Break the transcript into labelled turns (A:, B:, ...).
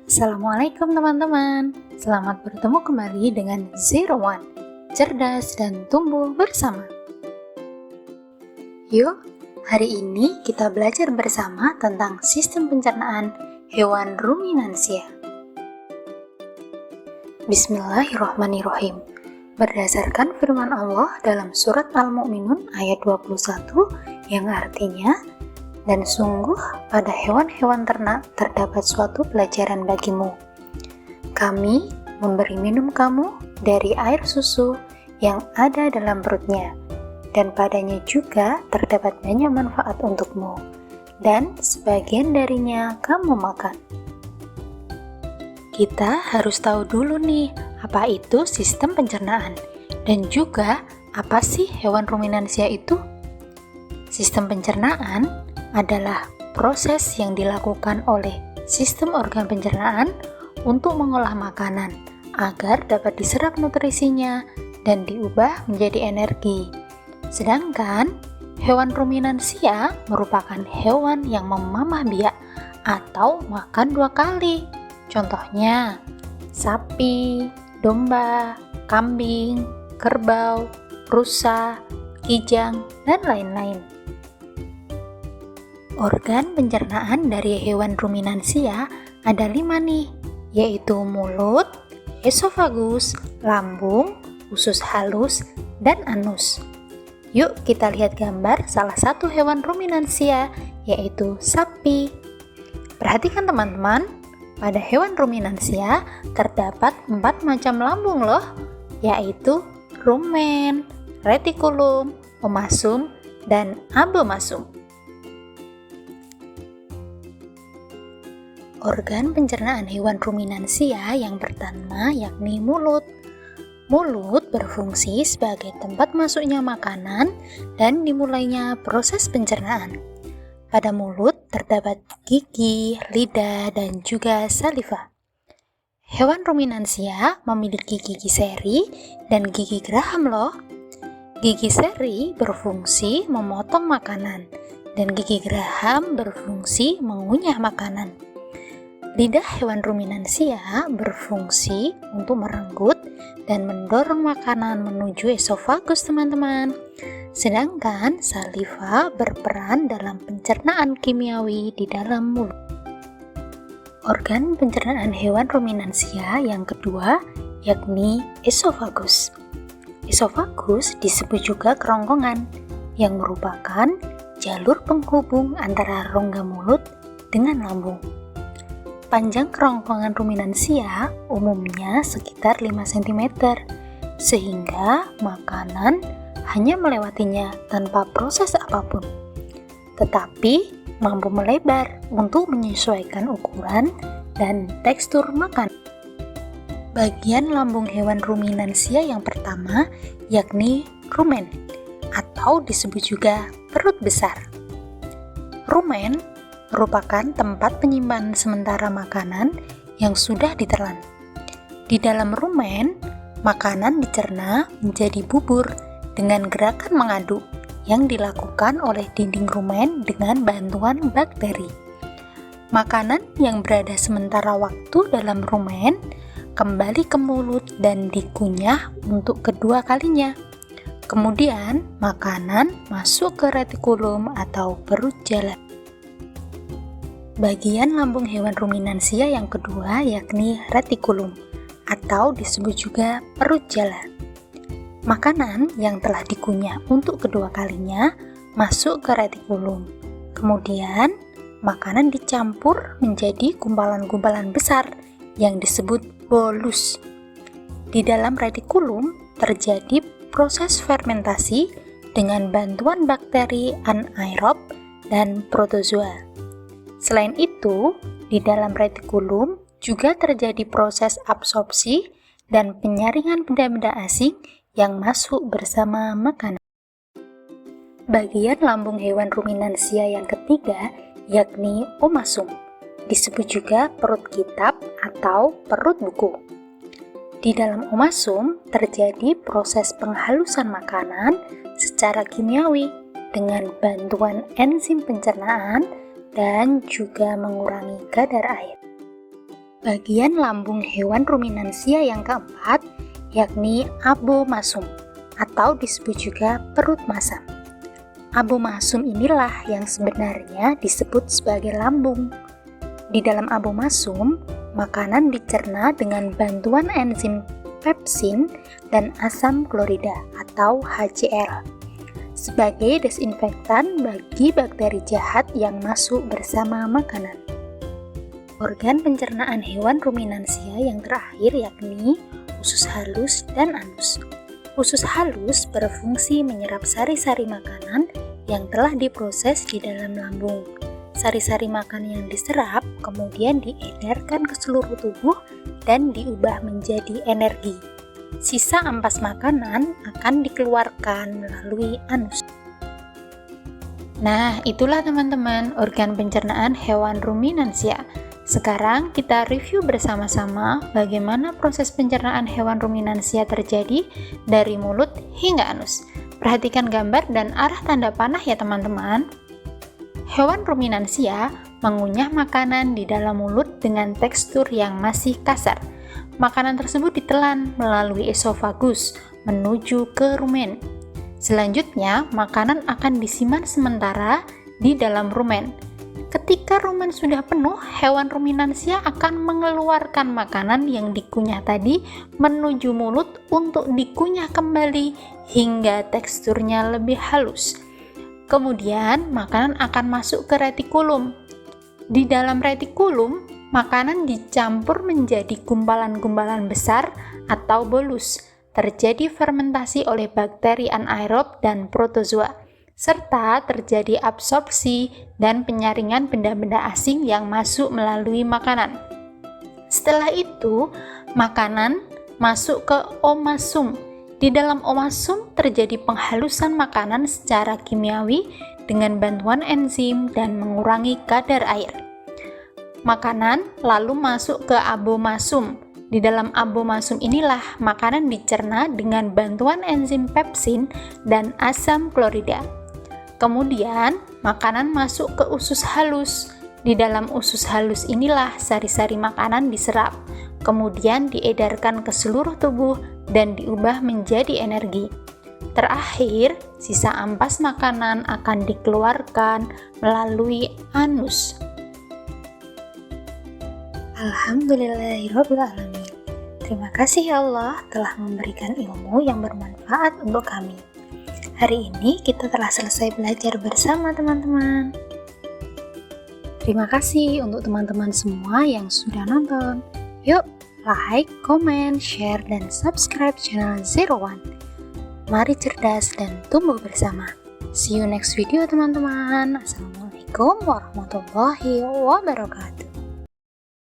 A: Assalamualaikum teman-teman. Selamat bertemu kembali dengan Zero One, cerdas dan tumbuh bersama. Yuk, hari ini kita belajar bersama tentang sistem pencernaan hewan ruminansia. Bismillahirrahmanirrahim. Berdasarkan firman Allah dalam surat Al-Mu'minun ayat 21 yang artinya, dan sungguh pada hewan-hewan ternak terdapat suatu pelajaran bagimu. Kami memberi minum kamu dari air susu yang ada dalam perutnya, dan padanya juga terdapat banyak manfaat untukmu, dan sebagian darinya kamu makan. Kita harus tahu dulu nih, apa itu sistem pencernaan, dan juga apa sih hewan ruminansia itu? Sistem pencernaan adalah proses yang dilakukan oleh sistem organ pencernaan untuk mengolah makanan agar dapat diserap nutrisinya dan diubah menjadi energi. Sedangkan hewan ruminansia merupakan hewan yang memamah biak atau makan 2 kali. Contohnya, sapi, domba, kambing, kerbau, rusa, kijang, dan lain-lain. Organ pencernaan dari hewan ruminansia ada 5 nih, yaitu mulut, esofagus, lambung, usus halus, dan anus. Yuk kita lihat gambar salah satu hewan ruminansia, yaitu sapi. Perhatikan teman-teman, pada hewan ruminansia terdapat 4 macam lambung loh, yaitu rumen, retikulum, omasum, dan abomasum. Organ pencernaan hewan ruminansia yang pertama yakni mulut. Mulut berfungsi sebagai tempat masuknya makanan dan dimulainya proses pencernaan. Pada mulut terdapat gigi, lidah, dan juga saliva. Hewan ruminansia memiliki gigi seri dan gigi geraham loh. Gigi seri berfungsi memotong makanan dan gigi geraham berfungsi mengunyah makanan. Lidah hewan ruminansia berfungsi untuk merenggut dan mendorong makanan menuju esofagus teman-teman. Sedangkan saliva berperan dalam pencernaan kimiawi di dalam mulut. Organ pencernaan hewan ruminansia yang kedua yakni esofagus. Esofagus disebut juga kerongkongan yang merupakan jalur penghubung antara rongga mulut dengan lambung. Panjang kerongkongan ruminansia umumnya sekitar 5 cm, sehingga makanan hanya melewatinya tanpa proses apapun. Tetapi mampu melebar untuk menyesuaikan ukuran dan tekstur makan. Bagian lambung hewan ruminansia yang pertama yakni rumen, atau disebut juga perut besar. Rumen merupakan tempat penyimpanan sementara makanan yang sudah ditelan. Di dalam rumen, makanan dicerna menjadi bubur dengan gerakan mengaduk yang dilakukan oleh dinding rumen dengan bantuan bakteri. Makanan yang berada sementara waktu dalam rumen kembali ke mulut dan dikunyah untuk kedua kalinya. Kemudian, makanan masuk ke retikulum atau perut jalan. Bagian lambung hewan ruminansia yang kedua yakni retikulum, atau disebut juga perut jalan. Makanan yang telah dikunyah untuk kedua kalinya masuk ke retikulum. Kemudian, makanan dicampur menjadi gumpalan-gumpalan besar yang disebut bolus. Di dalam retikulum terjadi proses fermentasi dengan bantuan bakteri anaerob dan protozoa. Selain itu, di dalam retikulum juga terjadi proses absorpsi dan penyaringan benda-benda asing yang masuk bersama makanan. Bagian lambung hewan ruminansia yang ketiga yakni omasum, disebut juga perut kitab atau perut buku. Di dalam omasum terjadi proses penghalusan makanan secara kimiawi dengan bantuan enzim pencernaan dan juga mengurangi kadar air. bagian lambung hewan ruminansia yang keempat, yakni abomasum atau disebut juga perut masam. Abomasum inilah yang sebenarnya disebut sebagai lambung. Di dalam abomasum, makanan dicerna dengan bantuan enzim pepsin dan asam klorida atau HCl sebagai desinfektan bagi bakteri jahat yang masuk bersama makanan. Organ pencernaan hewan ruminansia yang terakhir yakni usus halus dan anus. Usus halus berfungsi menyerap sari-sari makanan yang telah diproses di dalam lambung. Sari-sari makanan yang diserap kemudian diedarkan ke seluruh tubuh dan diubah menjadi energi. Sisa ampas makanan akan dikeluarkan melalui anus. Nah, itulah teman-teman organ pencernaan hewan ruminansia. Sekarang kita review bersama-sama bagaimana proses pencernaan hewan ruminansia terjadi dari mulut hingga anus. Perhatikan gambar dan arah tanda panah ya teman-teman. Hewan ruminansia mengunyah makanan di dalam mulut dengan tekstur yang masih kasar. Makanan tersebut ditelan melalui esofagus menuju ke rumen. Selanjutnya, makanan akan disimpan sementara di dalam rumen. Ketika rumen sudah penuh, hewan ruminansia akan mengeluarkan makanan yang dikunyah tadi menuju mulut untuk dikunyah kembali hingga teksturnya lebih halus. Kemudian, makanan akan masuk ke retikulum. Di dalam retikulum, makanan dicampur menjadi gumpalan-gumpalan besar atau bolus. Terjadi fermentasi oleh bakteri anaerob dan protozoa, serta terjadi absorpsi dan penyaringan benda-benda asing yang masuk melalui makanan. Setelah itu, makanan masuk ke omasum. Di dalam omasum terjadi penghalusan makanan secara kimiawi dengan bantuan enzim dan mengurangi kadar air. Makanan lalu masuk ke abomasum. Di dalam abomasum inilah makanan dicerna dengan bantuan enzim pepsin dan asam klorida. Kemudian, makanan masuk ke usus halus. Di dalam usus halus inilah sari-sari makanan diserap, kemudian diedarkan ke seluruh tubuh dan diubah menjadi energi. Terakhir, sisa ampas makanan akan dikeluarkan melalui anus. Alhamdulillahirrabbilalamin. Terima kasih ya Allah telah memberikan ilmu yang bermanfaat untuk kami. Hari ini kita telah selesai belajar bersama teman-teman. Terima kasih untuk teman-teman semua yang sudah nonton. Yuk, like, comment, share, dan subscribe channel 01. Mari cerdas dan tumbuh bersama. See you next video teman-teman. Assalamualaikum warahmatullahi wabarakatuh.